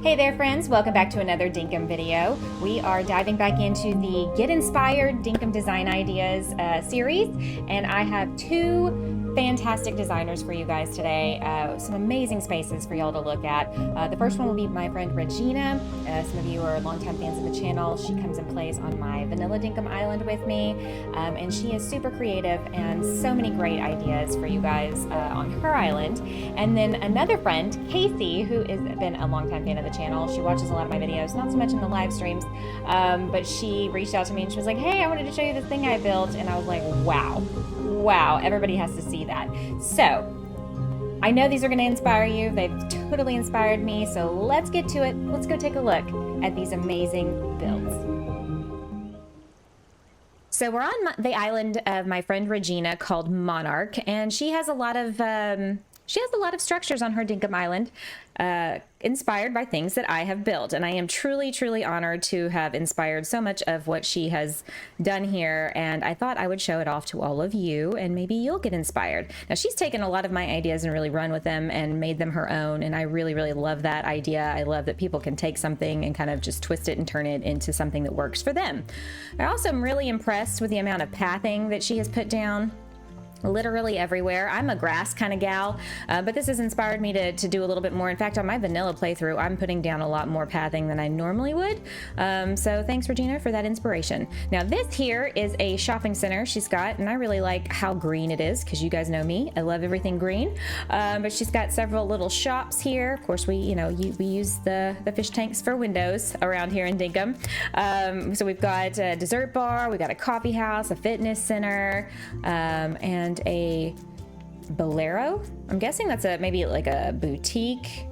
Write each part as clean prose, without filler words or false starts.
Hey there friends, welcome back to another Dinkum video. We are diving back into the Get Inspired Dinkum Design Ideas series, and I have two fantastic designers for you guys today. Some amazing spaces for y'all to look at. The first one will be my friend Regina. Some of you are longtime fans of the channel. She comes and plays on my Vanilla Dinkum Island with me, and she is super creative and so many great ideas for you guys on her island. And then another friend, Casey, who has been a longtime fan of the channel. She watches a lot of my videos, not so much in the live streams, but she reached out to me and she was like, hey, I wanted to show you this thing I built. And I was like, wow, everybody has to see that. So I know these are going to inspire you. They've totally inspired me. So let's get to it. Let's go take a look at these amazing builds. So we're on the island of my friend Regina called Monarch, and she has a lot of structures on her Dinkum Island inspired by things that I have built. And I am truly honored to have inspired so much of what she has done here. And I thought I would show it off to all of you, and maybe you'll get inspired. Now, she's taken a lot of my ideas and really run with them and made them her own. And I really love that idea. I love that people can take something and kind of just twist it and turn it into something that works for them. I also am really impressed with the amount of pathing that she has put down. Literally everywhere. I'm a grass kind of gal, but this has inspired me to do a little bit more. In fact, on my vanilla playthrough, I'm putting down a lot more pathing than I normally would. So thanks, Regina, for that inspiration. Now, this here is a shopping center she's got, and I really like how green it is because you guys know me. I love everything green. But she's got several little shops here. Of course, we use the fish tanks for windows around here in Dinkum. So we've got a dessert bar, we got a coffee house, a fitness center, and a bolero. I'm guessing that's maybe like a boutique.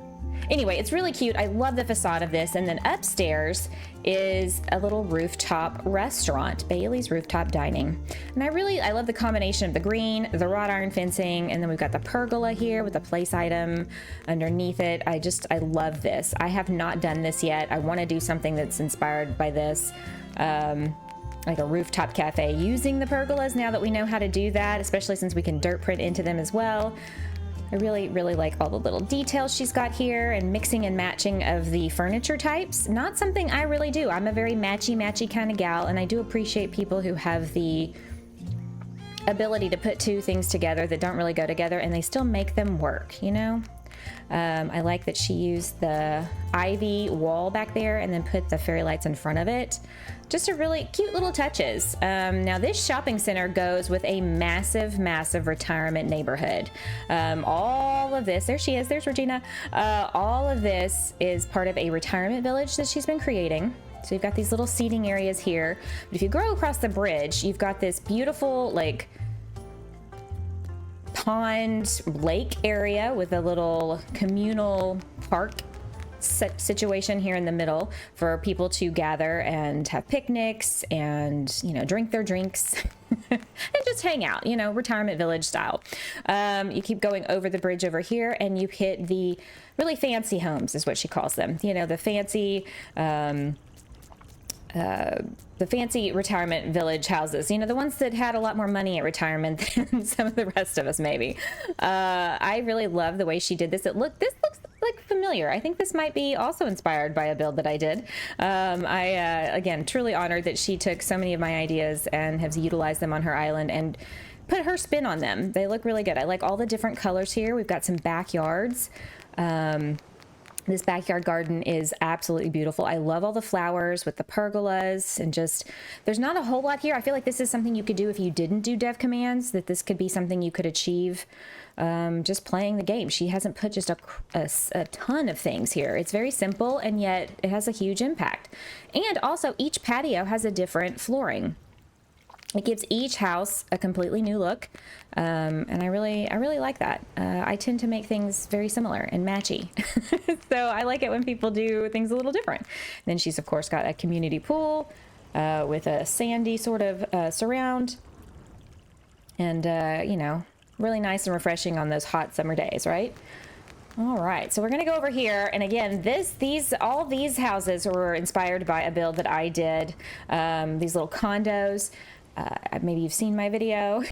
Anyway, it's really cute. I love the facade of this. And then upstairs is a little rooftop restaurant, Bailey's Rooftop Dining. And I love the combination of the green, the wrought iron fencing, and then we've got the pergola here with the place item underneath it. I love this. I have not done this yet. I want to do something that's inspired by this. Like a rooftop cafe using the pergolas, now that we know how to do that, especially since we can dirt print into them as well. I really like all the little details she's got here, and mixing and matching of the furniture types. Not something I really do. I'm a very matchy kind of gal, and I do appreciate people who have the ability to put two things together that don't really go together and they still make them work, you know? I like that she used the ivy wall back there and then put the fairy lights in front of it. Just a really cute little touches. Now this shopping center goes with a massive retirement neighborhood. All of this, there she is, there's Regina. All of this is part of a retirement village that she's been creating. So you've got these little seating areas here. But if you go across the bridge, you've got this beautiful like pond lake area with a little communal park situation here in the middle for people to gather and have picnics and, drink their drinks and just hang out, retirement village style. You keep going over the bridge over here and you hit the really fancy homes is what she calls them. The fancy retirement village houses, the ones that had a lot more money at retirement than some of the rest of us, maybe. I really love the way she did this. This looks like familiar. I think this might be also inspired by a build that I did. Again, truly honored that she took so many of my ideas and has utilized them on her island and put her spin on them. They look really good. I like all the different colors here. We've got some backyards. This backyard garden is absolutely beautiful. I love all the flowers with the pergolas and there's not a whole lot here. I feel like this is something you could do if you didn't do dev commands, that this could be something you could achieve just playing the game. She hasn't put just a ton of things here. It's very simple, and yet it has a huge impact. And also each patio has a different flooring. It gives each house a completely new look, and I really like that. I tend to make things very similar and matchy, so I like it when people do things a little different. Then she's of course got a community pool with a sandy sort of surround, and really nice and refreshing on those hot summer days, right? All right, so we're gonna go over here, and again, all these houses were inspired by a build that I did. These little condos. maybe you've seen my video.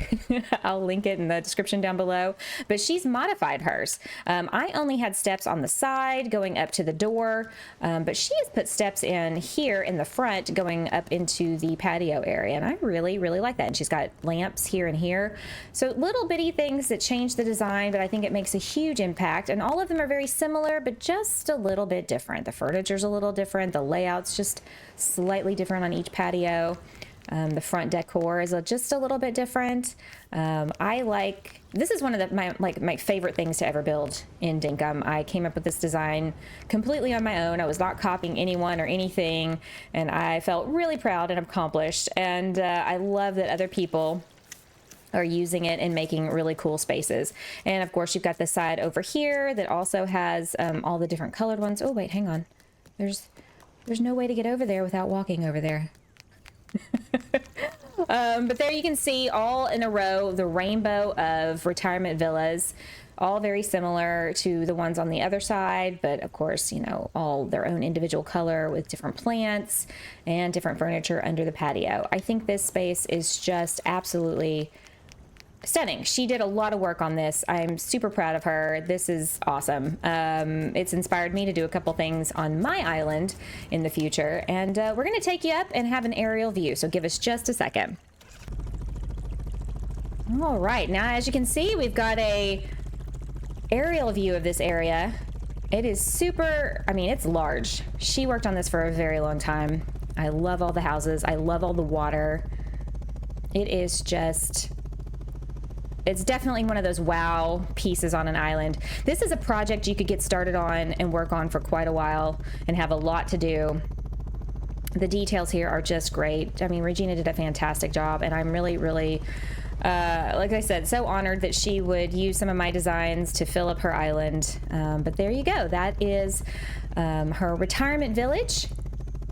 I'll link it in the description down below, but she's modified hers. I only had steps on the side going up to the door, but she has put steps in here in the front going up into the patio area, and I really like that. And she's got lamps here and here, so little bitty things that change the design, but I think it makes a huge impact. And all of them are very similar, but just a little bit different. The furniture's a little different, the layout's just slightly different on each patio. The front decor is just a little bit different. This is one of my favorite things to ever build in Dinkum. I came up with this design completely on my own. I was not copying anyone or anything, and I felt really proud and accomplished. And I love that other people are using it and making really cool spaces. And of course, you've got this side over here that also has all the different colored ones. Oh wait, hang on. There's no way to get over there without walking over there. But there you can see all in a row the rainbow of retirement villas, all very similar to the ones on the other side, but of course, you know, all their own individual color with different plants and different furniture under the patio. I think this space is just absolutely stunning. She did a lot of work on this. I'm super proud of her. This is awesome. It's inspired me to do a couple things on my island in the future, and we're going to take you up and have an aerial view, so give us just a second. All right, now as you can see, we've got a aerial view of this area. It is super, I mean, it's large. She worked on this for a very long time. I love all the houses. I love all the water. It is just, it's definitely one of those wow pieces on an island. This is a project you could get started on and work on for quite a while and have a lot to do. The details here are just great. I mean, Regina did a fantastic job, and I'm really, like I said, so honored that she would use some of my designs to fill up her island. But there you go. That is her retirement village.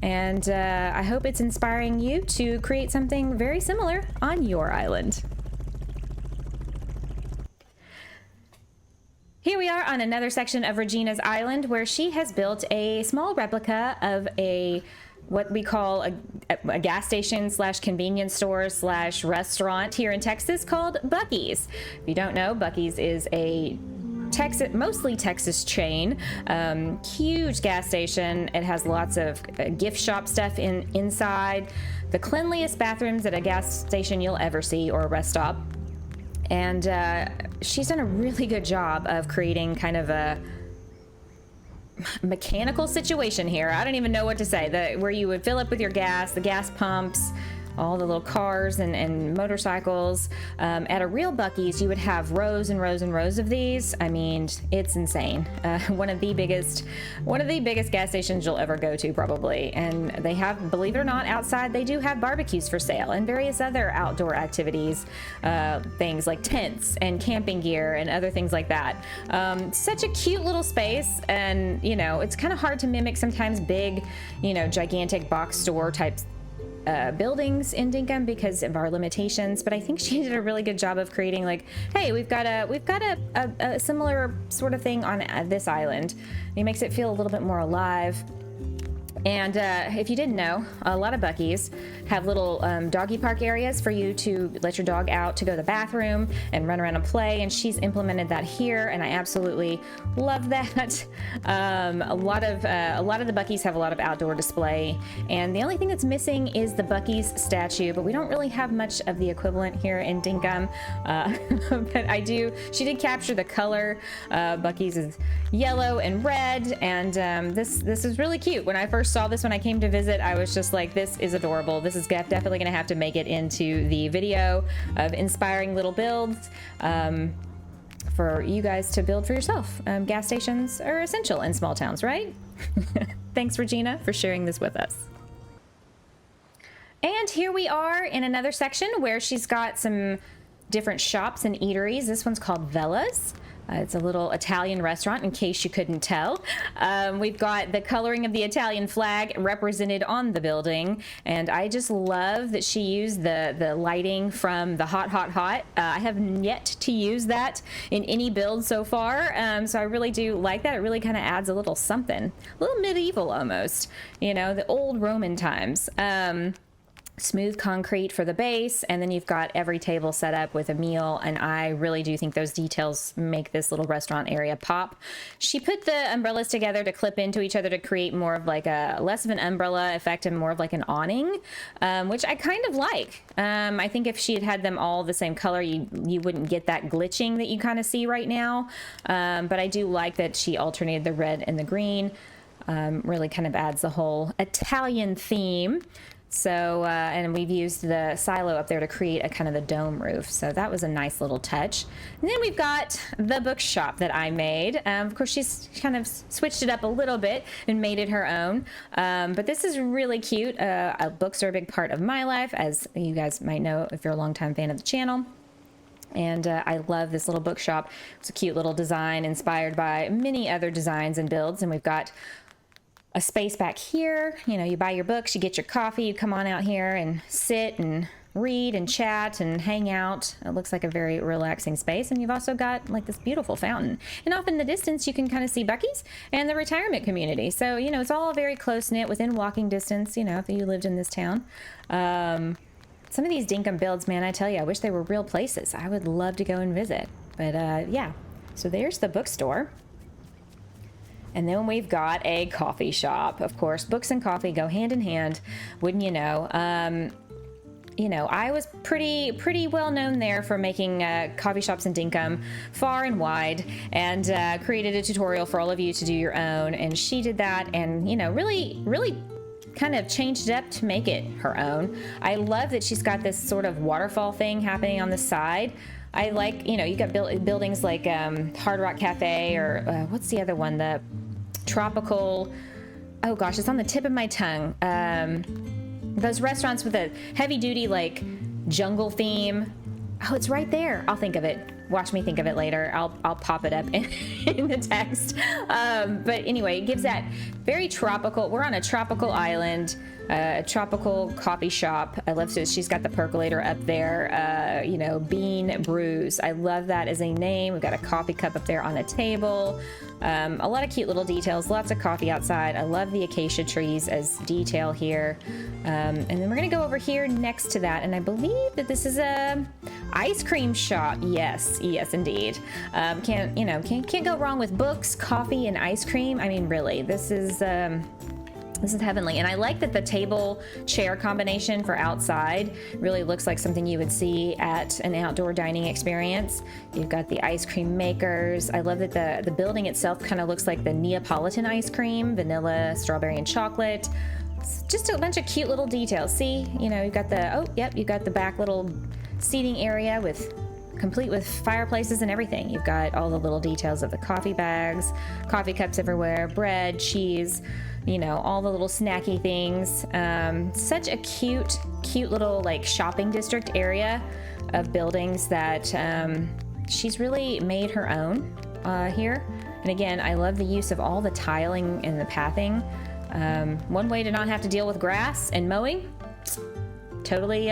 And I hope it's inspiring you to create something very similar on your island. Here we are on another section of Regina's island, where she has built a small replica of what we call a gas station slash convenience store slash restaurant here in Texas called Buccees. If you don't know, Buccees is a mostly Texas chain, huge gas station. It has lots of gift shop stuff inside, the cleanliest bathrooms at a gas station you'll ever see, or a rest stop. And she's done a really good job of creating kind of a mechanical situation here. I don't even know what to say. Where you would fill up with your gas, the gas pumps, all the little cars and motorcycles. At a real Buccees, you would have rows and rows and rows of these. I mean, it's insane. One of the biggest gas stations you'll ever go to, probably. And they have, believe it or not, outside they do have barbecues for sale and various other outdoor activities, things like tents and camping gear and other things like that. Such a cute little space, and you know, it's kind of hard to mimic sometimes big, you know, gigantic box store types buildings in Dinkum because of our limitations, but I think she did a really good job of creating, like, hey, we've got a similar sort of thing on this island. It makes it feel a little bit more alive. And if you didn't know, a lot of Buccees have little doggy park areas for you to let your dog out to go to the bathroom and run around and play, and she's implemented that here, and I absolutely love that. A lot of the Buccees have a lot of outdoor display, and the only thing that's missing is the Buccees statue, but we don't really have much of the equivalent here in Dinkum. But she did capture the color. Buccees is yellow and red, and this is really cute. When I first saw this when I came to visit, I was just like, this is adorable. This is definitely going to have to make it into the video of inspiring little builds for you guys to build for yourself. Gas stations are essential in small towns, right? Thanks, Regina, for sharing this with us. And here we are in another section where she's got some different shops and eateries. This one's called Vella's. It's a little Italian restaurant, in case you couldn't tell. We've got the coloring of the Italian flag represented on the building, and I just love that she used the lighting from the Hot, Hot, Hot. I have yet to use that in any build so far, so I really do like that. It really kind of adds a little something, a little medieval almost, you know, the old Roman times. smooth concrete for the base, and then you've got every table set up with a meal, and I really do think those details make this little restaurant area pop. She put the umbrellas together to clip into each other to create more of like a less of an umbrella effect and more of like an awning, which I kind of like. I think if she had had them all the same color, you wouldn't get that glitching that you kind of see right now, but I do like that she alternated the red and the green. Really kind of adds the whole Italian theme. So, and we've used the silo up there to create a kind of a dome roof. So that was a nice little touch. And then we've got the bookshop that I made. Of course, she's kind of switched it up a little bit and made it her own. But this is really cute. Books are a big part of my life, as you guys might know if you're a longtime fan of the channel. And I love this little bookshop. It's a cute little design inspired by many other designs and builds. And we've got a space back here. You know, you buy your books, you get your coffee, you come on out here and sit and read and chat and hang out. It looks like a very relaxing space. And you've also got like this beautiful fountain. And off in the distance, you can kind of see Buccees and the retirement community. So, you know, it's all very close knit within walking distance, you know, if you lived in this town. Some of these Dinkum builds, man, I tell you, I wish they were real places. I would love to go and visit. But yeah, so there's the bookstore. And then we've got a coffee shop. Of course, books and coffee go hand in hand, wouldn't you know? You know, I was pretty well known there for making coffee shops in Dinkum far and wide, and created a tutorial for all of you to do your own. And she did that, and you know, really kind of changed it up to make it her own. I love that she's got this sort of waterfall thing happening on the side. I like, you know, you got buildings like Hard Rock Cafe, or what's the other one? The Tropical, oh gosh, it's on the tip of my tongue. Those restaurants with a heavy duty like jungle theme. Oh, it's right there. I'll think of it. Watch me think of it later. I'll pop it up in the text. But anyway, it gives that very tropical. We're on a tropical island, a tropical coffee shop. I love this. She's got the percolator up there. You know, Bean Brews. I love that as a name. We've got a coffee cup up there on a table. A lot of cute little details. Lots of coffee outside. I love the acacia trees as detail here. And then we're gonna go over here next to that, and I believe that this is a ice cream shop. Yes, indeed. Can't go wrong with books, coffee, and ice cream. I mean, really, this is heavenly. And I like that the table chair combination for outside really looks like something you would see at an outdoor dining experience. You've got the ice cream makers. I love that the building itself kind of looks like the Neapolitan ice cream, vanilla, strawberry, and chocolate. It's just a bunch of cute little details. See, you know, you've got you've got the back little seating area complete with fireplaces and everything. You've got all the little details of the coffee bags, coffee cups everywhere, bread, cheese, you know, all the little snacky things. Such a cute little like shopping district area of buildings that she's really made her own here. And again, I love the use of all the tiling and the pathing. One way to not have to deal with grass and mowing, totally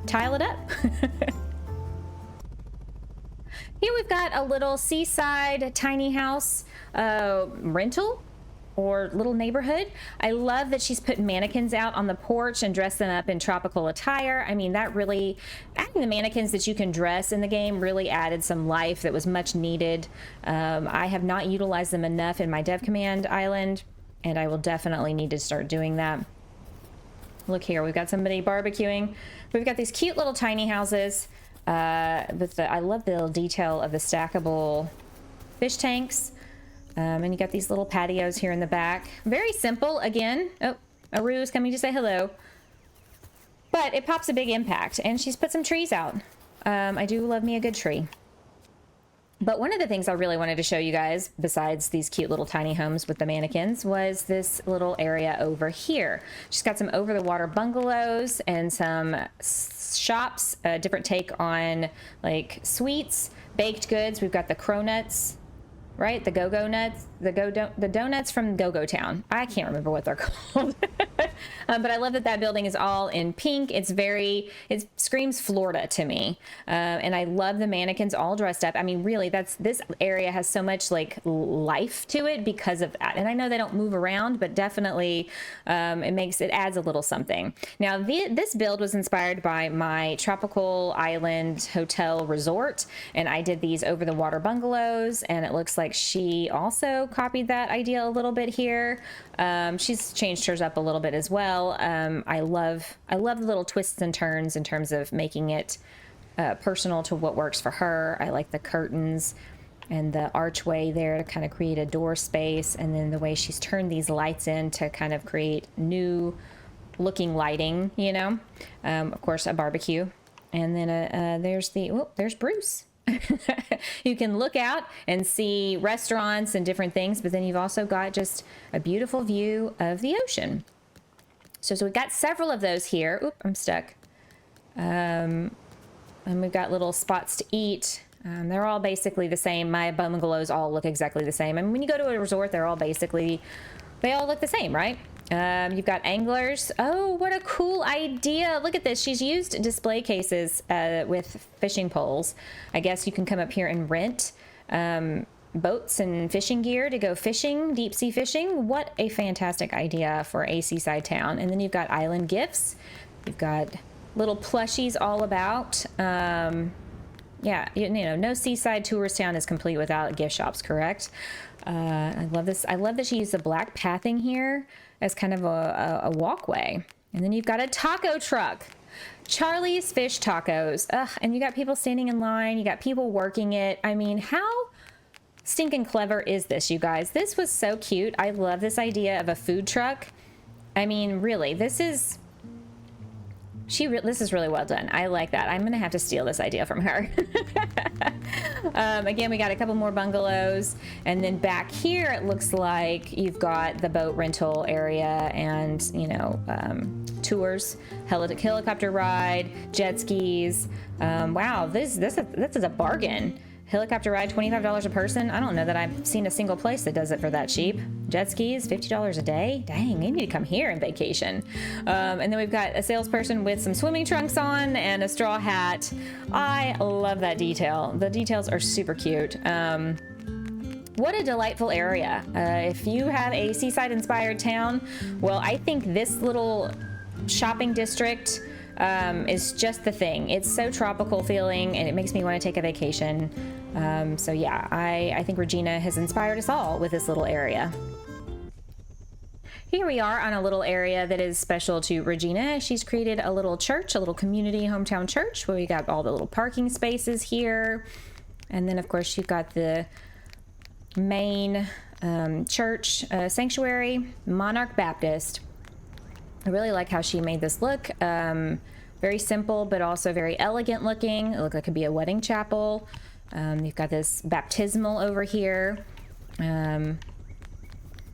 tile it up. Here we've got a little seaside tiny house rental or little neighborhood. I love that she's put mannequins out on the porch and dressed them up in tropical attire. I mean, that really, adding the mannequins that you can dress in the game really added some life that was much needed. I have not utilized them enough in my Dev Command island, and I will definitely need to start doing that. Look here, we've got somebody barbecuing. We've got these cute little tiny houses. I love the little detail of the stackable fish tanks. And you got these little patios here in the back. Very simple, again. Oh, Aru is coming to say hello. But it pops a big impact, and she's put some trees out. I do love me a good tree. But one of the things I really wanted to show you guys, besides these cute little tiny homes with the mannequins, was this little area over here. She's got some over-the-water bungalows and some shops, a different take on like sweets, baked goods. We've got the cronuts right? The Go-Go Nuts, the donuts from Go-Go Town. I can't remember what they're called. But I love that that building is all in pink. It screams Florida to me. And I love the mannequins all dressed up. I mean, really, this area has so much like life to it because of that. And I know they don't move around, but definitely it adds a little something. Now, this build was inspired by my tropical island hotel resort, and I did these over the water bungalows, and it looks like she also copied that idea a little bit here. She's changed hers up a little bit as well. I love the little twists and turns in terms of making it personal to what works for her. I like the curtains and the archway there to kind of create a door space, and then the way she's turned these lights in to kind of create new looking lighting, you know. Of course, a barbecue, and then there's Bruce. You can look out and see restaurants and different things, but then you've also got just a beautiful view of the ocean. So we've got several of those here. Oop, I'm stuck. And we've got little spots to eat. They're all basically the same. My bungalows all look exactly the same. I mean, when you go to a resort, they all look the same, right? You've got anglers. Oh, what a cool idea. Look at this. She's used display cases with fishing poles. I guess you can come up here and rent boats and fishing gear to go fishing, deep sea fishing. What a fantastic idea for a seaside town. And then you've got island gifts. You've got little plushies all about. Yeah, you know, no seaside tourist town is complete without gift shops, correct? I love this. I love that she used the black pathing here as kind of a walkway. And then you've got a taco truck. Charlie's Fish Tacos. Ugh, and you got people standing in line. You got people working it. I mean, how stinking clever is this, you guys? This was so cute. I love this idea of a food truck. I mean, really, this is really well done. I like that. I'm gonna have to steal this idea from her. Again, we got a couple more bungalows, and then back here it looks like you've got the boat rental area and, you know, tours, helicopter ride, jet skis. Wow, this is a bargain. Helicopter ride, $25 a person. I don't know that I've seen a single place that does it for that cheap. Jet skis, $50 a day. Dang, you need to come here and vacation. And then we've got a salesperson with some swimming trunks on and a straw hat. I love that detail. The details are super cute. What a delightful area. If you have a seaside-inspired town, well, I think this little shopping district is just the thing. It's so tropical feeling, and it makes me want to take a vacation. So yeah, I think Regina has inspired us all with this little area. Here we are on a little area that is special to Regina. She's created a little church, a little community hometown church, where we got all the little parking spaces here. And then of course you've got the main church sanctuary, Monarch Baptist. I really like how she made this look. Very simple, but also very elegant looking. It looked like it could be a wedding chapel. You've got this baptismal over here.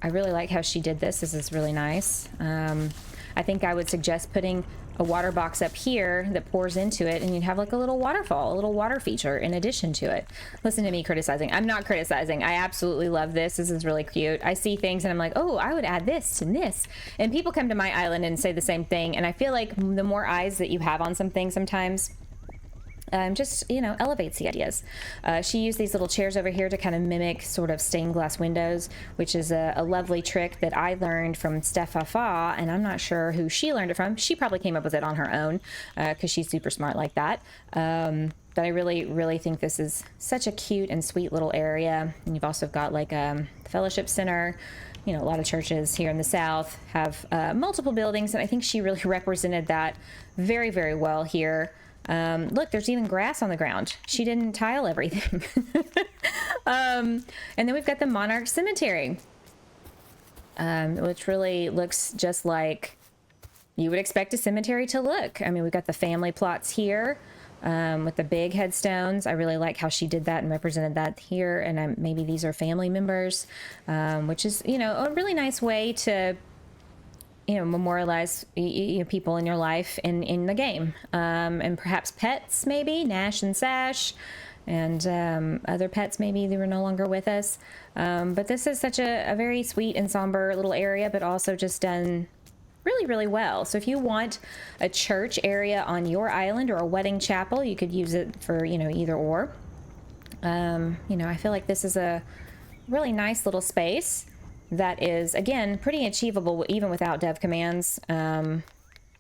I really like how she did this. This is really nice. I think I would suggest putting a water box up here that pours into it, and you'd have like a little waterfall, a little water feature in addition to it. Listen to me criticizing. I'm not criticizing. I absolutely love this. This is really cute. I see things and I'm like, oh, I would add this to this. And people come to my island and say the same thing. And I feel like the more eyes that you have on something sometimes, just, you know, elevates the ideas. She used these little chairs over here to kind of mimic sort of stained glass windows, which is a lovely trick that I learned from Steph Fafa, and I'm not sure who she learned it from. She probably came up with it on her own because she's super smart like that. But I really, really think this is such a cute and sweet little area. And you've also got like a fellowship center. You know, a lot of churches here in the South have multiple buildings, and I think she really represented that very, very well here. Look, there's even grass on the ground. She didn't tile everything. And then we've got the Monarch Cemetary, which really looks just like you would expect a cemetery to look. I mean, we've got the family plots here with the big headstones. I really like how she did that and represented that here. And maybe these are family members, which is, you know, a really nice way to, you know, memorialize people in your life in the game, and perhaps pets, maybe Nash and Sash. and other pets maybe they were no longer with us. But this is such a very sweet and somber little area, but also just done really, really well. So if you want a church area on your island or a wedding chapel, you could use it for, you know, either or. You know, I feel like this is a really nice little space that is, again, pretty achievable even without dev commands.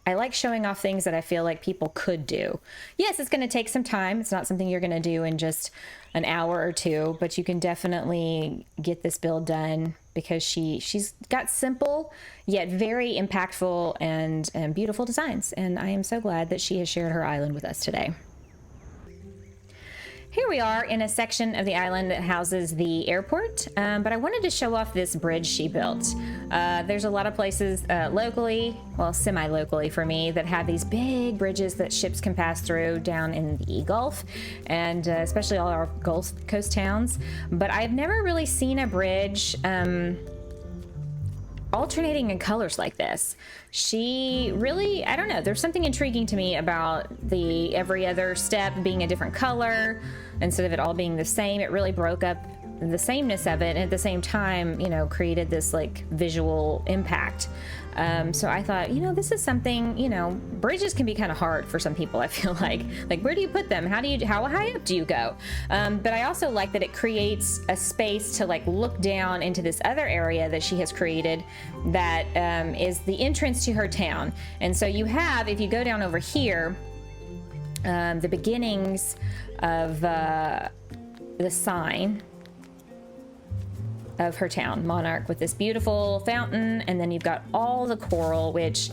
I like showing off things that I feel like people could do. Yes, it's going to take some time. It's not something you're going to do in just an hour or two, but you can definitely get this build done because she's got simple yet very impactful and beautiful designs. And I am so glad that she has shared her island with us today. Here we are in a section of the island that houses the airport, but I wanted to show off this bridge she built. There's a lot of places locally, well, semi-locally for me, that have these big bridges that ships can pass through down in the Gulf, and especially all our Gulf Coast towns. But I've never really seen a bridge alternating in colors like this. She really, I don't know, there's something intriguing to me about the every other step being a different color instead of it all being the same. It really broke up the sameness of it, and at the same time, you know, created this like visual impact. So I thought, you know, this is something, you know, bridges can be kind of hard for some people. I feel like where do you put them? How high up do you go? But I also like that it creates a space to like look down into this other area that she has created that is the entrance to her town. And so you have, if you go down over here, the beginnings of the sign of her town, Monarch, with this beautiful fountain, and then you've got all the coral, which,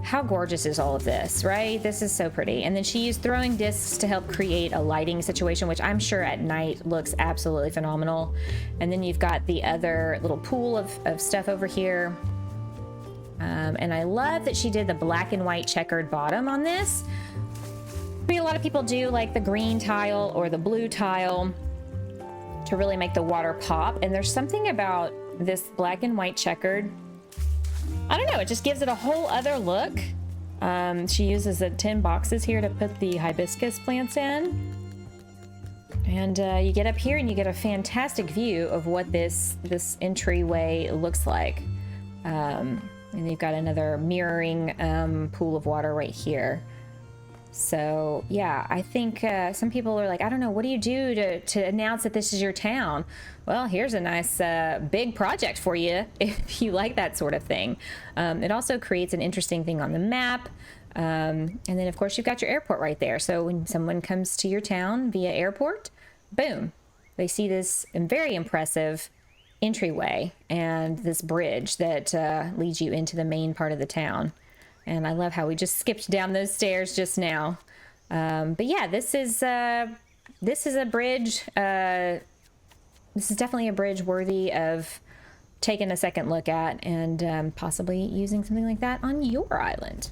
how gorgeous is all of this, right? This is so pretty. And then she used throwing discs to help create a lighting situation, which I'm sure at night looks absolutely phenomenal. And then you've got the other little pool of stuff over here. And I love that she did the black and white checkered bottom on this. I mean, a lot of people do like the green tile or the blue tile to really make the water pop, and there's something about this black and white checkered, I don't know, it just gives it a whole other look. She uses the tin boxes here to put the hibiscus plants in, and you get up here and you get a fantastic view of what this entryway looks like. And you've got another mirroring pool of water right here. So yeah, I think some people are like, I don't know, what do you do to announce that this is your town? Well, here's a nice big project for you if you like that sort of thing. It also creates an interesting thing on the map. And then of course you've got your airport right there. So when someone comes to your town via airport, boom, they see this very impressive entryway and this bridge that leads you into the main part of the town. And I love how we just skipped down those stairs just now. But yeah, this is a bridge. This is definitely a bridge worthy of taking a second look at and possibly using something like that on your island.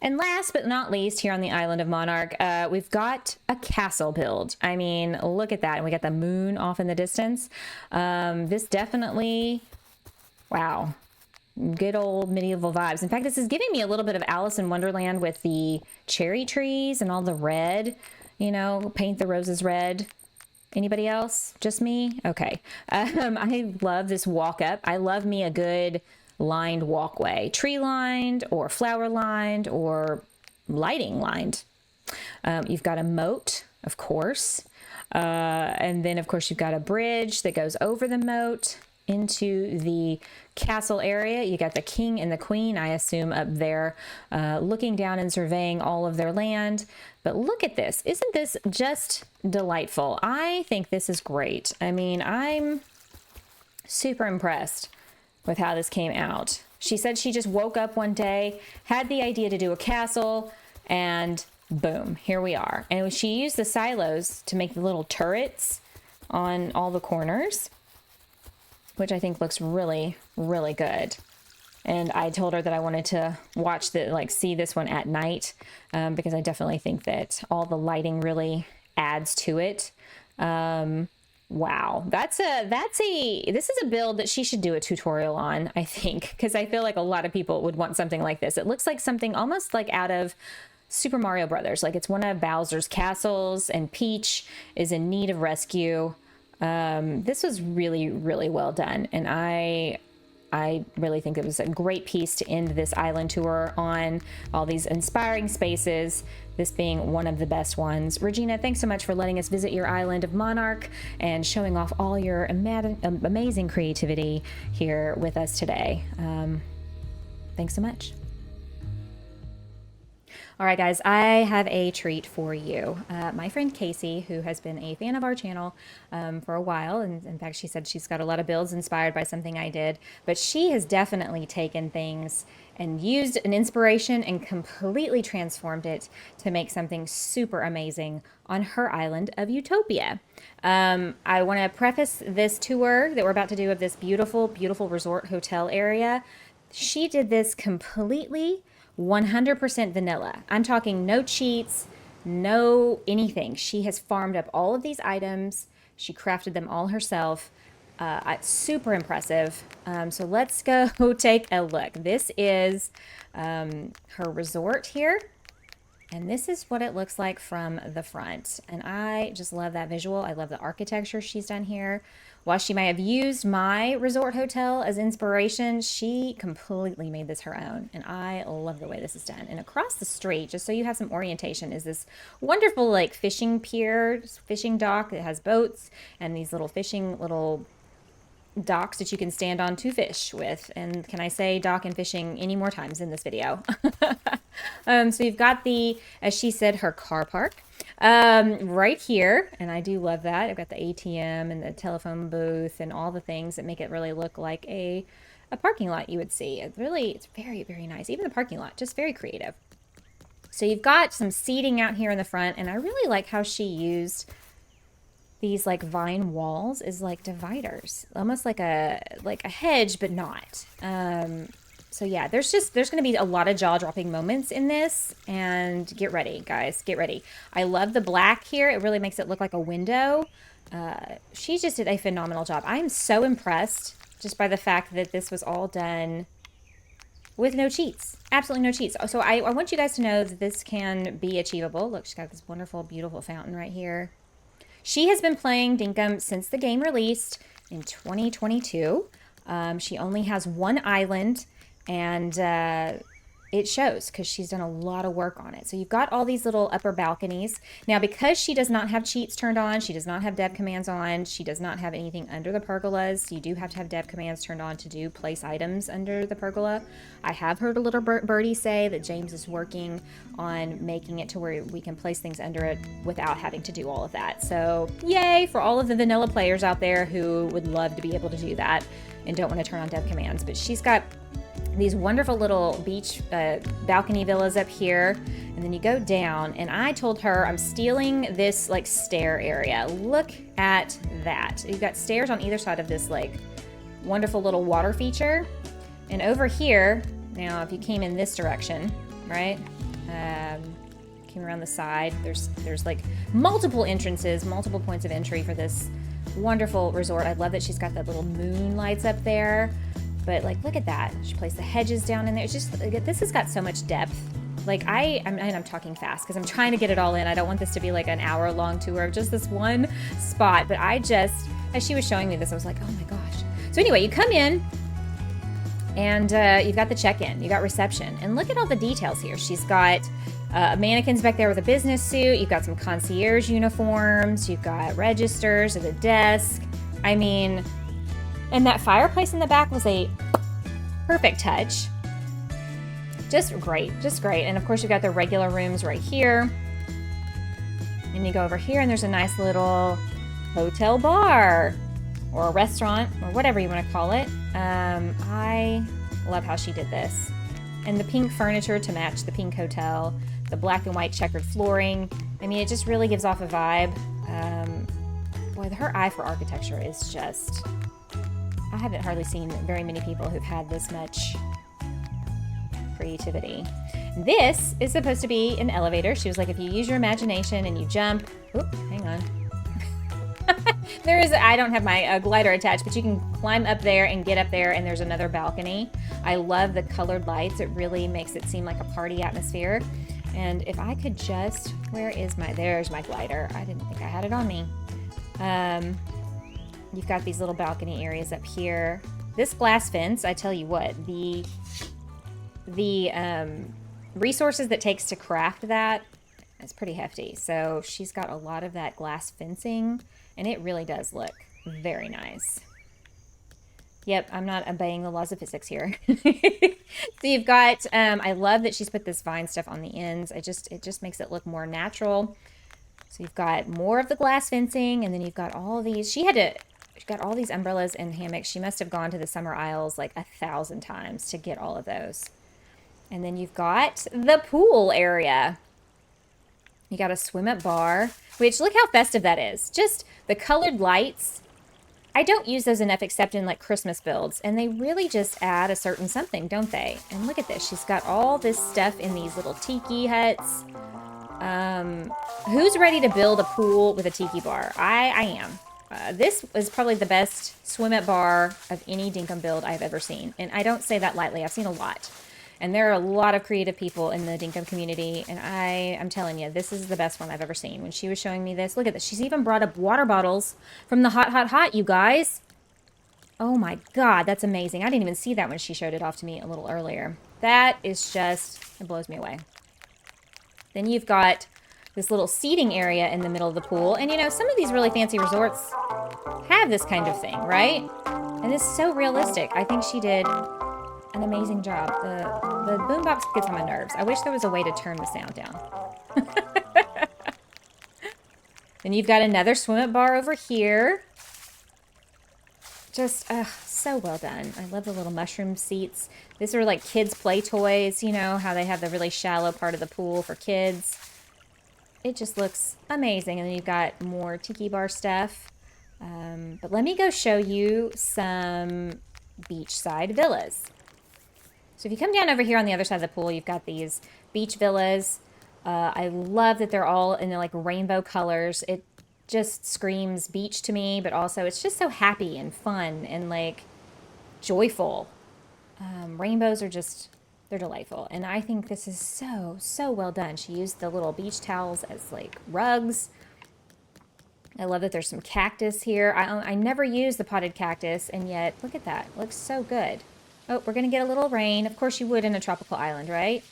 And last but not least, here on the island of Monarch, we've got a castle build. I mean, look at that. And we got the moon off in the distance. This definitely, wow. Good old medieval vibes. In fact, this is giving me a little bit of Alice in Wonderland with the cherry trees and all the red, you know, paint the roses red. Anybody else? Just me? Okay. I love this walk up. I love me a good lined walkway, tree lined or flower lined or lighting lined. You've got a moat, of course. And then of course you've got a bridge that goes over the moat into the castle area. You got the king and the queen, I assume, up there looking down and surveying all of their land. But look at this. Isn't this just delightful? I think this is great. I mean, I'm super impressed with how this came out. She said she just woke up one day, had the idea to do a castle, and boom, here we are. And she used the silos to make the little turrets on all the corners, which I think looks really, really good. And I told her that I wanted to watch see this one at night because I definitely think that all the lighting really adds to it. Wow, this is a build that she should do a tutorial on, I think, because I feel like a lot of people would want something like this. It looks like something almost like out of Super Mario Brothers. Like, it's one of Bowser's castles, and Peach is in need of rescue. This was really, really well done, and I really think it was a great piece to end this island tour on. All these inspiring spaces, this being one of the best ones. Regina, thanks so much for letting us visit your island of Monarch and showing off all your amazing creativity here with us today. Thanks so much. All right, guys, I have a treat for you. My friend Casey, who has been a fan of our channel for a while, and in fact, she said she's got a lot of builds inspired by something I did, but she has definitely taken things and used an inspiration and completely transformed it to make something super amazing on her island of Utopia. I want to preface this tour that we're about to do of this beautiful, beautiful resort hotel area. She did this completely 100% vanilla. I'm talking no cheats, no anything. She has farmed up all of these items. She crafted them all herself. Super impressive. So let's go take a look. This is her resort here. And this is what it looks like from the front. And I just love that visual. I love the architecture she's done here. While she may have used my resort hotel as inspiration, she completely made this her own. And I love the way this is done. And across the street, just so you have some orientation, is this wonderful like fishing pier, fishing dock that has boats and these little fishing docks that you can stand on to fish with. And can I say dock and fishing any more times in this video? So you've got the, as she said, her car park right here. And I do love that. I've got the ATM and the telephone booth and all the things that make it really look like a parking lot you would see. It's very, very nice. Even the parking lot, just very creative. So you've got some seating out here in the front. And I really like how she used these like vine walls as like dividers, almost like a hedge, but not. So yeah, there's going to be a lot of jaw-dropping moments in this, and get ready, guys, get ready. I love the black here. It really makes it look like a window. She just did a phenomenal job. I am so impressed just by the fact that this was all done with no cheats, absolutely no cheats. So I want you guys to know that this can be achievable. Look, she's got this wonderful, beautiful fountain right here. She has been playing Dinkum since the game released in 2022. She only has one island, and it shows because she's done a lot of work on it. So you've got all these little upper balconies. Now, because she does not have cheats turned on, she does not have dev commands on, she does not have anything under the pergolas. You do have to have dev commands turned on to do place items under the pergola. I have heard a little birdie say that James is working on making it to where we can place things under it without having to do all of that. So yay for all of the vanilla players out there who would love to be able to do that and don't want to turn on dev commands. But she's got these wonderful little beach balcony villas up here, and then you go down, and I told her I'm stealing this like stair area. Look at that. You've got stairs on either side of this like wonderful little water feature, and over here, now if you came in this direction, right, came around the side, there's like multiple entrances, multiple points of entry for this wonderful resort. I love that she's got that little moon lights up there. But like, look at that. She placed the hedges down in there. It's just, this has got so much depth. Like I'm talking fast because I'm trying to get it all in. I don't want this to be like an hour-long tour of just this one spot. But I just, as she was showing me this, I was like, oh my gosh. So anyway, you come in and you've got the check-in. You got reception. And look at all the details here. She's got mannequins back there with a business suit. You've got some concierge uniforms. You've got registers at the desk. I mean, and that fireplace in the back was a perfect touch. Just great, just great. And of course, you've got the regular rooms right here. And you go over here, and there's a nice little hotel bar or a restaurant or whatever you want to call it. I love how she did this. And the pink furniture to match the pink hotel, the black and white checkered flooring. I mean, it just really gives off a vibe. Boy, her eye for architecture is just... I haven't hardly seen very many people who've had this much creativity. This is supposed to be an elevator. She was like, if you use your imagination and you jump, oop, hang on. I don't have my glider attached, but you can climb up there and get up there, and there's another balcony. I love the colored lights. It really makes it seem like a party atmosphere. And if I could just, where is my, there's my glider. I didn't think I had it on me. You've got these little balcony areas up here. This glass fence, I tell you what, the resources that takes to craft that, it's pretty hefty. So she's got a lot of that glass fencing, and it really does look very nice. Yep, I'm not obeying the laws of physics here. So you've got, I love that she's put this vine stuff on the ends. It just makes it look more natural. So you've got more of the glass fencing, and then you've got all these. She got all these umbrellas and hammocks. She must have gone to the summer aisles like 1,000 times to get all of those. And then you've got the pool area. You got a swim-up bar, which look how festive that is. Just the colored lights. I don't use those enough except in like Christmas builds, and they really just add a certain something, don't they? And look at this. She's got all this stuff in these little tiki huts. Who's ready to build a pool with a tiki bar? I am. This is probably the best swim-up bar of any Dinkum build I've ever seen. And I don't say that lightly. I've seen a lot. And there are a lot of creative people in the Dinkum community. And I'm telling you, this is the best one I've ever seen. When she was showing me this, look at this. She's even brought up water bottles from the Hot, Hot, Hot, you guys. Oh my God, that's amazing. I didn't even see that when she showed it off to me a little earlier. That is just, it blows me away. Then you've got this little seating area in the middle of the pool. And you know, some of these really fancy resorts have this kind of thing, right? And it's so realistic. I think she did an amazing job. The boombox gets on my nerves. I wish there was a way to turn the sound down. Then you've got another swim-up bar over here. Just, so well done. I love the little mushroom seats. These are like kids' play toys, you know, how they have the really shallow part of the pool for kids. It just looks amazing. And then you've got more tiki bar stuff. But let me go show you some beachside villas. So if you come down over here on the other side of the pool, you've got these beach villas. I love that they're all in like rainbow colors. It just screams beach to me, but also it's just so happy and fun and like joyful. Rainbows are just, they're delightful. And I think this is so, so well done. She used the little beach towels as like rugs. I love that there's some cactus here. I never use the potted cactus, and yet look at that. It looks so good. Oh, we're going to get a little rain. Of course you would in a tropical island, right?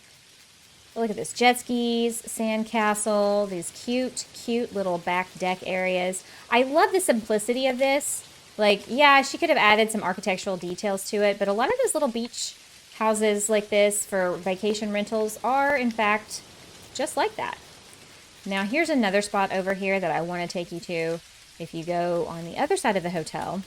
But look at this. Jet skis, sand castle, these cute, cute little back deck areas. I love the simplicity of this. Like, yeah, she could have added some architectural details to it, but a lot of those little beach houses like this for vacation rentals are, in fact, just like that. Now, here's another spot over here that I want to take you to. If you go on the other side of the hotel,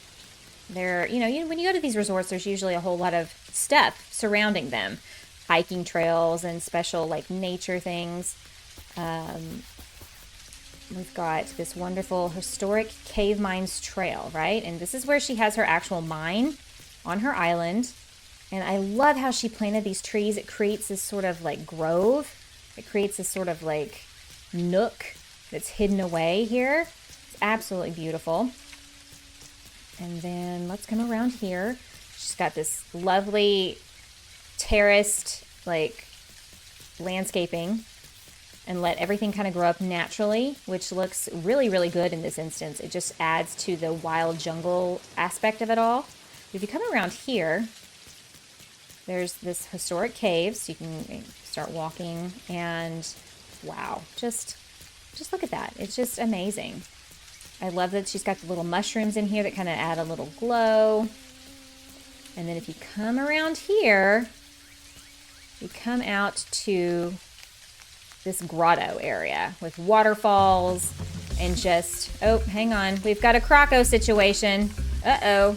there, you know, when you go to these resorts, there's usually a whole lot of stuff surrounding them. Hiking trails and special, like, nature things. We've got this wonderful historic cave mines trail, right? And this is where she has her actual mine on her island. And I love how she planted these trees. It creates this sort of, like, grove. It creates this sort of, like, nook that's hidden away here. It's absolutely beautiful. And then let's come around here. She's got this lovely terraced like landscaping and let everything kind of grow up naturally, which looks really, really good in this instance. It just adds to the wild jungle aspect of it all. If you come around here, there's this historic cave, so you can start walking, and wow, just look at that. It's just amazing. I love that she's got the little mushrooms in here that kind of add a little glow. And then if you come around here, you come out to this grotto area with waterfalls and just, oh, hang on. We've got a croco situation. Uh-oh.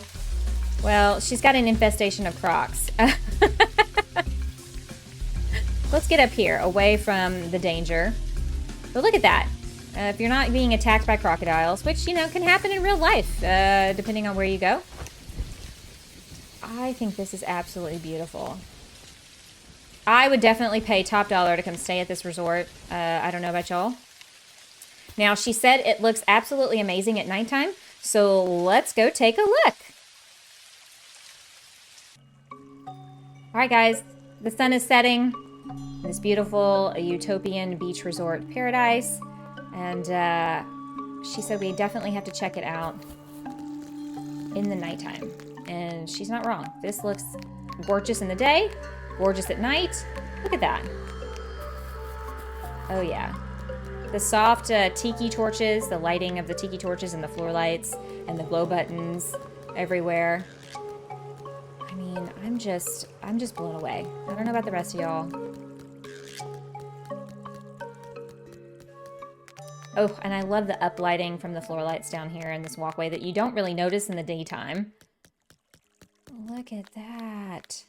Well, she's got an infestation of crocs. Let's get up here, away from the danger. But look at that. If you're not being attacked by crocodiles, which, you know, can happen in real life, depending on where you go. I think this is absolutely beautiful. I would definitely pay top dollar to come stay at this resort. I don't know about y'all. Now, she said it looks absolutely amazing at nighttime, so let's go take a look. All right, guys, the sun is setting. This beautiful utopian beach resort paradise. And she said we definitely have to check it out in the nighttime. And she's not wrong. This looks gorgeous in the day, gorgeous at night. Look at that. Oh yeah. The soft tiki torches, the lighting of the tiki torches and the floor lights and the glow buttons everywhere. I mean, I'm just blown away. I don't know about the rest of y'all. Oh, and I love the uplighting from the floor lights down here in this walkway that you don't really notice in the daytime. Look at that.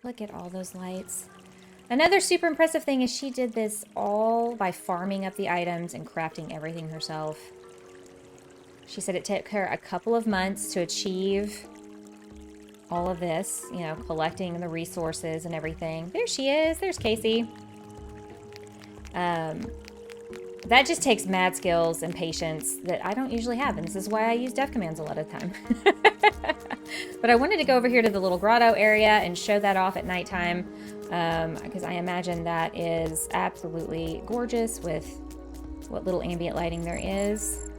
Look at all those lights. Another super impressive thing is she did this all by farming up the items and crafting everything herself. She said it took her a couple of months to achieve all of this, you know, collecting the resources and everything. There she is. There's Casey. That just takes mad skills and patience that I don't usually have, and this is why I use def commands a lot of the time. But I wanted to go over here to the little grotto area and show that off at nighttime, because I imagine that is absolutely gorgeous with what little ambient lighting there is.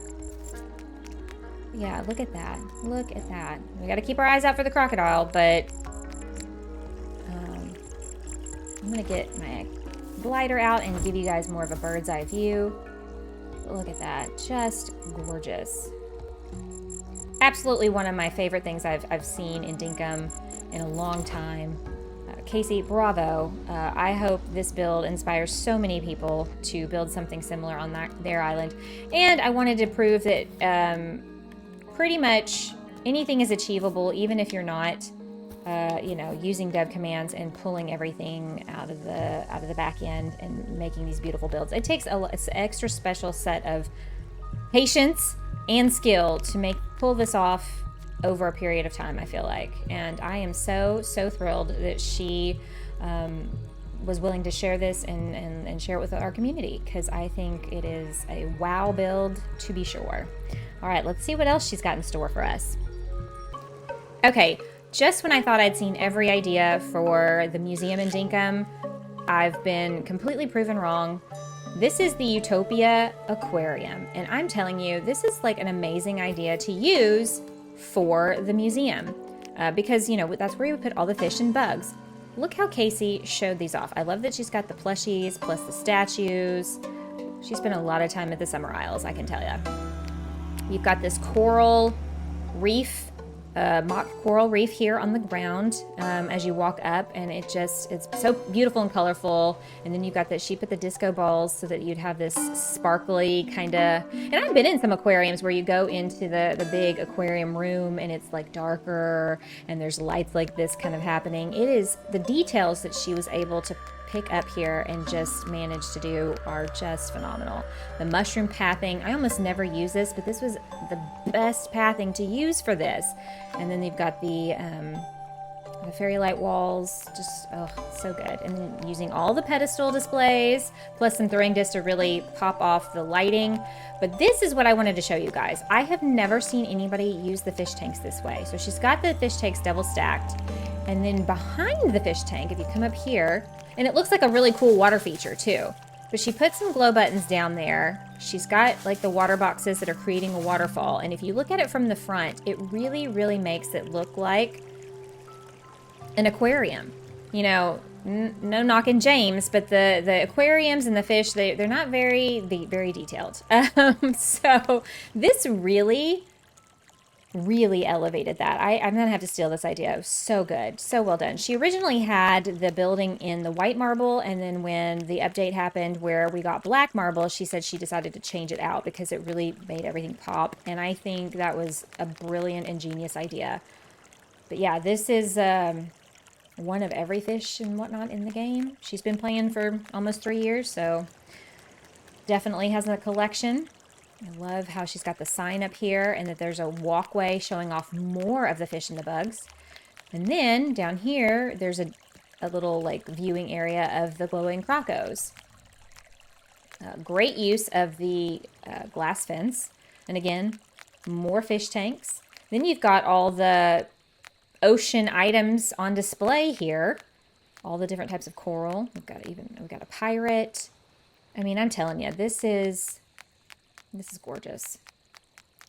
Yeah, look at that. Look at that. We got to keep our eyes out for the crocodile, but I'm going to get my glider out and give you guys more of a bird's eye view. Look at that. Just gorgeous. Absolutely one of my favorite things I've seen in Dinkum in a long time. Casey, bravo. I hope this build inspires so many people to build something similar on their island. And I wanted to prove that pretty much anything is achievable, even if you're not you know, using dev commands and pulling everything out of the back end and making these beautiful builds. It takes an extra special set of patience and skill to pull this off over a period of time, I feel like. And I am so thrilled that she was willing to share this and share it with our community, because I think it is a wow build to be sure. All right, let's see what else she's got in store for us. Okay. Just when I thought I'd seen every idea for the museum in Dinkum, I've been completely proven wrong. This is the Utopia Aquarium, and I'm telling you, this is like an amazing idea to use for the museum, because, you know, that's where you would put all the fish and bugs. Look how Casey showed these off. I love that she's got the plushies plus the statues. She spent a lot of time at the Summer Isles, I can tell you. You've got this coral reef, mock coral reef here on the ground as you walk up, and it's so beautiful and colorful. And then you've got that, she put the disco balls so that you'd have this sparkly kind of, and I've been in some aquariums where you go into the big aquarium room and it's like darker and there's lights like this kind of happening. It is the details that she was able to pick up here and just managed to do are just phenomenal. The mushroom pathing, I almost never use this, but this was the best pathing to use for this. And then you've got the fairy light walls, just, oh, so good. And then using all the pedestal displays, plus some throwing discs to really pop off the lighting. But this is what I wanted to show you guys. I have never seen anybody use the fish tanks this way. So she's got the fish tanks double stacked. And then behind the fish tank, if you come up here, and it looks like a really cool water feature too. But she put some glow buttons down there. She's got like the water boxes that are creating a waterfall. And if you look at it from the front, it really, really makes it look like an aquarium. You know, no knocking James, but the aquariums and the fish, they're not very detailed. So this really elevated that. I'm gonna have to steal this idea. It was so good, so well done. She originally had the building in the white marble, and then when the update happened where we got black marble, she said she decided to change it out because it really made everything pop. And I think that was a brilliant, ingenious idea. But yeah, this is one of every fish and whatnot in the game. She's been playing for almost 3 years, so definitely has a collection. I love how she's got the sign up here and that there's a walkway showing off more of the fish and the bugs. And then down here, there's a little like viewing area of the glowing crocos. Great use of the glass fence. And again, more fish tanks. Then you've got all the ocean items on display here. all the different types of coral. We've got a pirate. I mean, I'm telling you, this is gorgeous.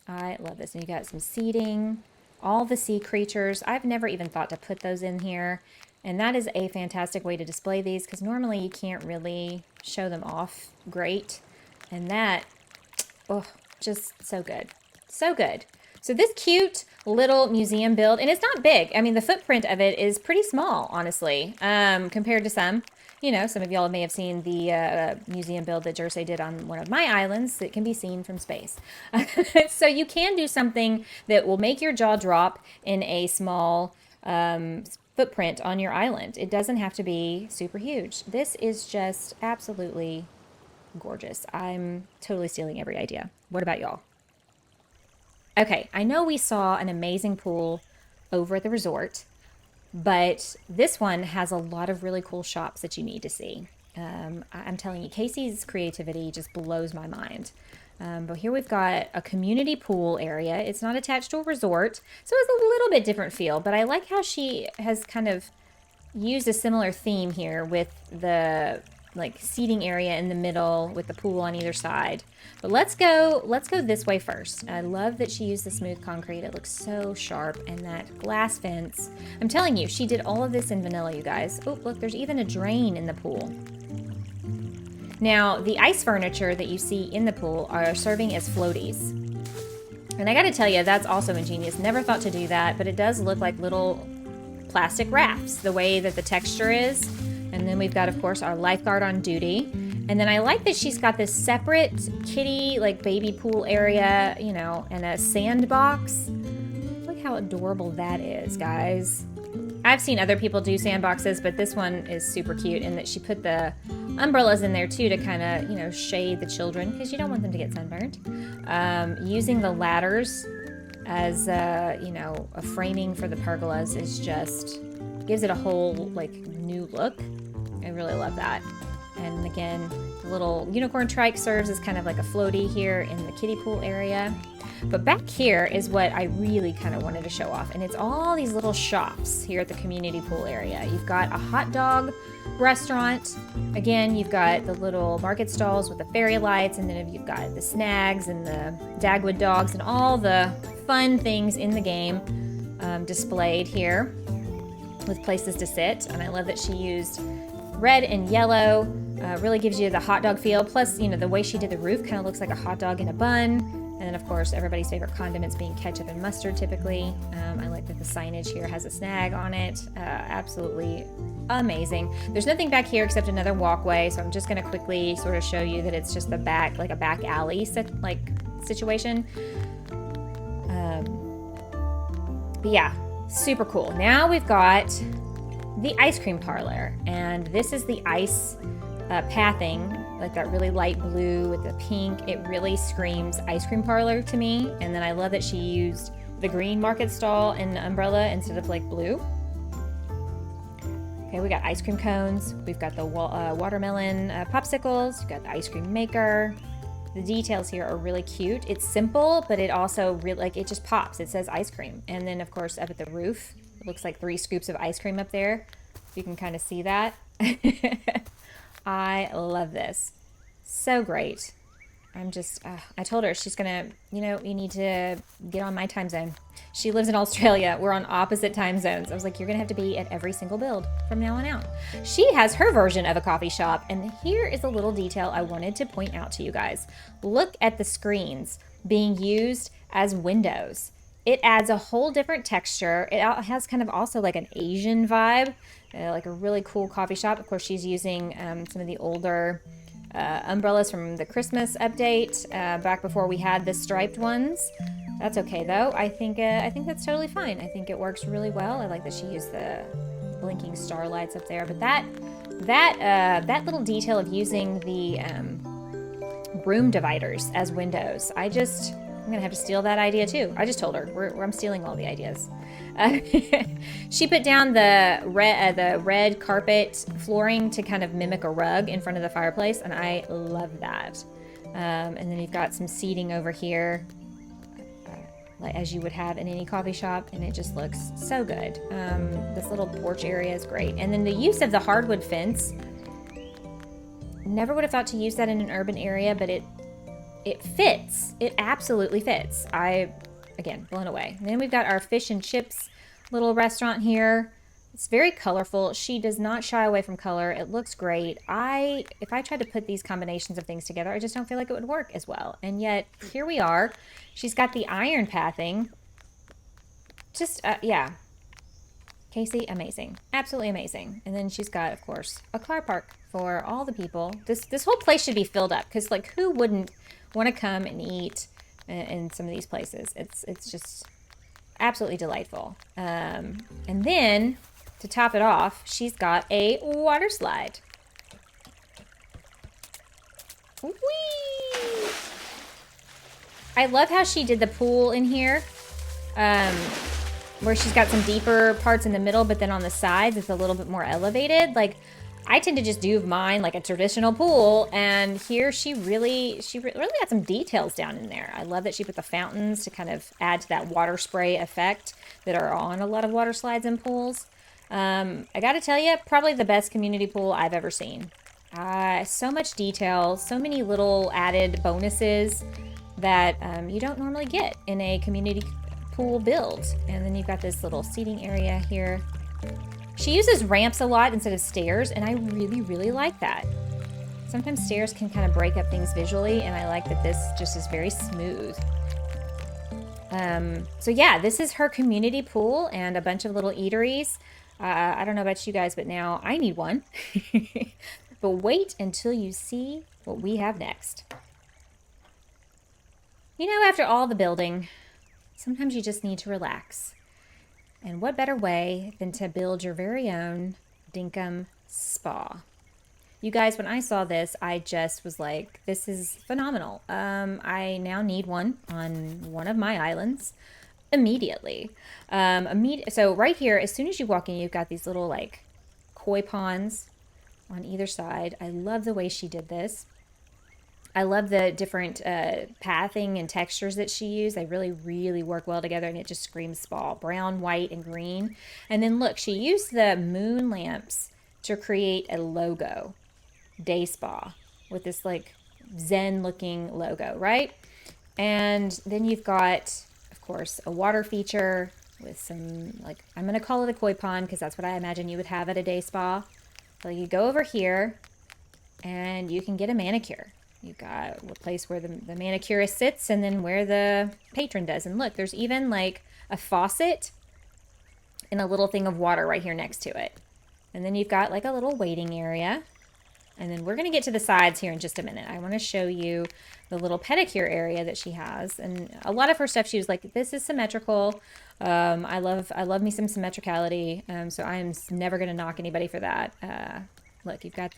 I love this. And you got some seating, all the sea creatures. I've never even thought to put those in here. And that is a fantastic way to display these because normally you can't really show them off great. And that, oh, just so good. So good. So this cute little museum build, and it's not big. I mean, the footprint of it is pretty small, honestly, compared to some. You know, some of y'all may have seen the museum build that Jersey did on one of my islands that can be seen from space. So you can do something that will make your jaw drop in a small footprint on your island. It doesn't have to be super huge. This is just absolutely gorgeous. I'm totally stealing every idea. What about y'all? Okay, I know we saw an amazing pool over at the resort, but this one has a lot of really cool shops that you need to see. I'm telling you, Casey's creativity just blows my mind. But here we've got a community pool area. It's not attached to a resort, so it's a little bit different feel, but I like how she has kind of used a similar theme here with the seating area in the middle with the pool on either side. But let's go this way first. I love that she used the smooth concrete. It looks so sharp, and that glass fence. I'm telling you, she did all of this in vanilla, you guys. Oh, look, there's even a drain in the pool. Now, the ice furniture that you see in the pool are serving as floaties. And I gotta tell you, that's also ingenious. Never thought to do that, but it does look like little plastic rafts, the way that the texture is. And then we've got, of course, our lifeguard on duty. And then I like that she's got this separate kiddie, baby pool area, you know, and a sandbox. Look how adorable that is, guys. I've seen other people do sandboxes, but this one is super cute in that she put the umbrellas in there too to kind of, you know, shade the children because you don't want them to get sunburned. Using the ladders as, you know, a framing for the pergolas is just gives it a whole new look. I really love that. And again, the little unicorn trike serves as kind of like a floaty here in the kiddie pool area. But back here is what I really kind of wanted to show off. And it's all these little shops here at the community pool area. You've got a hot dog restaurant. Again, you've got the little market stalls with the fairy lights. And then you've got the snags and the Dagwood dogs and all the fun things in the game displayed here with places to sit. And I love that she used red and yellow. Really gives you the hot dog feel. Plus, you know, the way she did the roof kind of looks like a hot dog in a bun. And then, of course, everybody's favorite condiments being ketchup and mustard typically. I like that the signage here has a snag on it. Absolutely amazing. There's nothing back here except another walkway, so I'm just going to quickly sort of show you that it's just the back, like a back alley situation. But yeah, super cool. Now we've got the ice cream parlor, and this is the ice pathing, like that really light blue with the pink. It really screams ice cream parlor to me. And then I love that she used the green market stall and the umbrella instead of blue. Okay, we got ice cream cones. We've got the watermelon popsicles. We've got the ice cream maker. The details here are really cute. It's simple, but it also really, it just pops. It says ice cream. And then, of course, up at the roof, it looks like 3 scoops of ice cream up there. You can kind of see that. I love this. So great. I'm just, I told her she's gonna, you know, you need to get on my time zone. She lives in Australia. We're on opposite time zones. I was like, you're gonna have to be at every single build from now on out. She has her version of a coffee shop, and here is a little detail I wanted to point out to you guys. Look at the screens being used as windows. It adds a whole different texture. It has kind of also like an Asian vibe, like a really cool coffee shop. Of course, she's using some of the older umbrellas from the Christmas update back before we had the striped ones. That's okay though. I think that's totally fine. I think it works really well. I like that she used the blinking starlights up there. But that little detail of using the room dividers as windows, I'm gonna have to steal that idea too. I just told her I'm stealing all the ideas. She put down the red carpet flooring to kind of mimic a rug in front of the fireplace, and I love that. And then you've got some seating over here. like as you would have in any coffee shop, and it just looks so good. This little porch area is great. And then the use of the hardwood fence, never would have thought to use that in an urban area, but it fits. It absolutely fits. Again, blown away. And then we've got our fish and chips little restaurant here. It's very colorful. She does not shy away from color. It looks great. If I tried to put these combinations of things together, I just don't feel like it would work as well. And yet, here we are. She's got the iron pathing. Just, yeah. Casey, amazing. Absolutely amazing. And then she's got, of course, a car park for all the people. This whole place should be filled up, because, like, who wouldn't want to come and eat in some of these places? It's just absolutely delightful. And then, to top it off, she's got a water slide. Whee! I love how she did the pool in here, where she's got some deeper parts in the middle, but then on the sides it's a little bit more elevated. Like, I tend to just do mine like a traditional pool, and here she really got some details down in there. I love that she put the fountains to kind of add to that water spray effect that are on a lot of water slides and pools. I gotta tell you, probably the best community pool I've ever seen. So much detail, so many little added bonuses that you don't normally get in a community pool build. And then you've got this little seating area here. She uses ramps a lot instead of stairs, and I really, really like that. Sometimes stairs can kind of break up things visually, and I like that this just is very smooth. So yeah, this is her community pool and a bunch of little eateries. I don't know about you guys, but now I need one. But wait until you see what we have next. You know, after all the building, sometimes you just need to relax. And what better way than to build your very own Dinkum spa? You guys, when I saw this, I just was like, this is phenomenal. I now need one on one of my islands immediately. So right here, as soon as you walk in, you've got these little like koi ponds on either side. I love the way she did this. I love the different pathing and textures that she used. They really, really work well together, and it just screams spa. Brown, white, and green. And then look, she used the moon lamps to create a logo, day spa, with this like zen looking logo, right? And then you've got, of course, a water feature with some, like, I'm going to call it a koi pond because that's what I imagine you would have at a day spa. So you go over here and you can get a manicure. You've got a place where the manicurist sits and then where the patron does. And look, there's even like a faucet and a little thing of water right here next to it. And then you've got like a little waiting area. And then we're going to get to the sides here in just a minute. I want to show you the little pedicure area that she has. And a lot of her stuff, she was like, this is symmetrical. I love me some symmetricality. So I'm never going to knock anybody for that. Look, you've got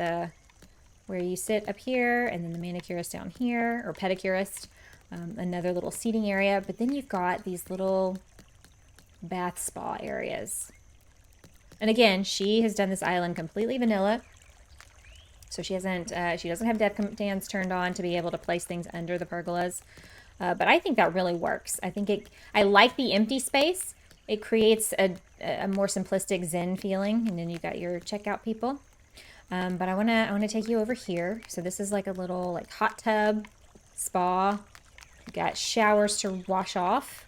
where you sit up here, and then the manicurist down here, or pedicurist, another little seating area. But then you've got these little bath spa areas. And again, she has done this island completely vanilla. So she doesn't have depth stands turned on to be able to place things under the pergolas. But I think that really works. I like the empty space. It creates a more simplistic zen feeling. And then you've got your checkout people. But I wanna take you over here. So this is like a little like hot tub spa. You've got showers to wash off.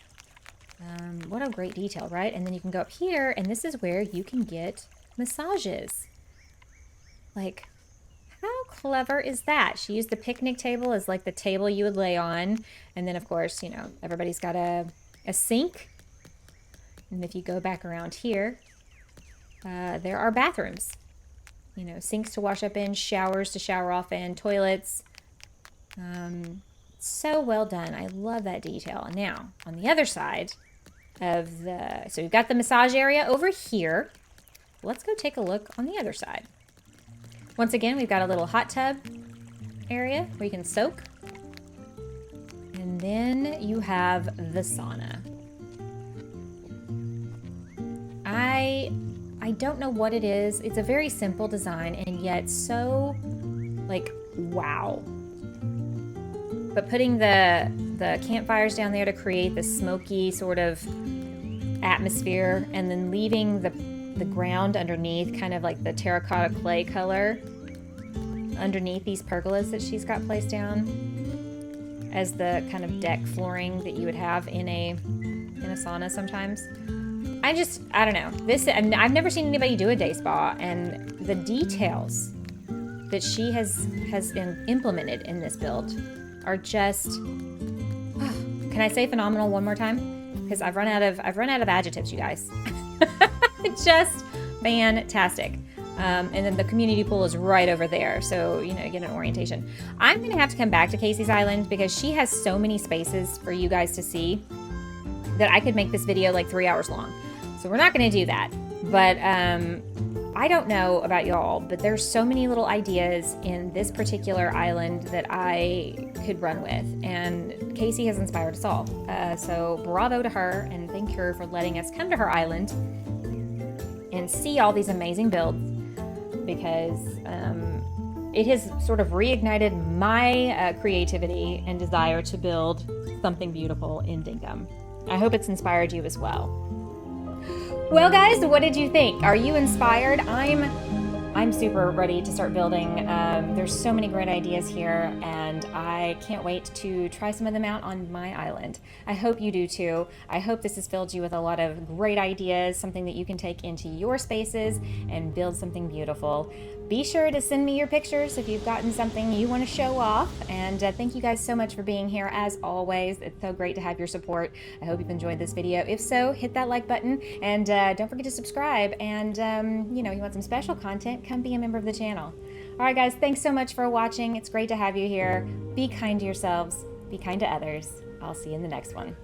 What a great detail, right? And then you can go up here, and this is where you can get massages. Like, how clever is that? She used the picnic table as like the table you would lay on. And then of course, you know, everybody's got a sink. And if you go back around here, there are bathrooms. You know, sinks to wash up in, showers to shower off in, toilets. So well done. I love that detail. And now, on the other side of so we've got the massage area over here. Let's go take a look on the other side. Once again, we've got a little hot tub area where you can soak. And then you have the sauna. I don't know what it is. It's a very simple design, and yet so, like, wow. But putting the campfires down there to create this smoky sort of atmosphere, and then leaving the ground underneath kind of like the terracotta clay color underneath these pergolas that she's got placed down as the kind of deck flooring that you would have in a sauna sometimes. I don't know. I've never seen anybody do a day spa, and the details that she has implemented in this build are just, can I say phenomenal one more time? Because I've run out of adjectives, you guys. Just fantastic. And then the community pool is right over there, so you get an orientation. I'm gonna have to come back to Casey's Island because she has so many spaces for you guys to see that I could make this video like 3 hours long. So we're not gonna do that. But I don't know about y'all, but there's so many little ideas in this particular island that I could run with, and Casey has inspired us all. So bravo to her, and thank her for letting us come to her island and see all these amazing builds, because it has sort of reignited my creativity and desire to build something beautiful in Dinkum. I hope it's inspired you as well. Well, guys, what did you think? Are you inspired? I'm super ready to start building. There's so many great ideas here, and I can't wait to try some of them out on my island. I hope you do too. I hope this has filled you with a lot of great ideas, something that you can take into your spaces and build something beautiful. Be sure to send me your pictures if you've gotten something you want to show off. And thank you guys so much for being here as always. It's so great to have your support. I hope you've enjoyed this video. If so, hit that like button, and don't forget to subscribe. And you want some special content, come be a member of the channel. All right, guys, thanks so much for watching. It's great to have you here. Be kind to yourselves. Be kind to others. I'll see you in the next one.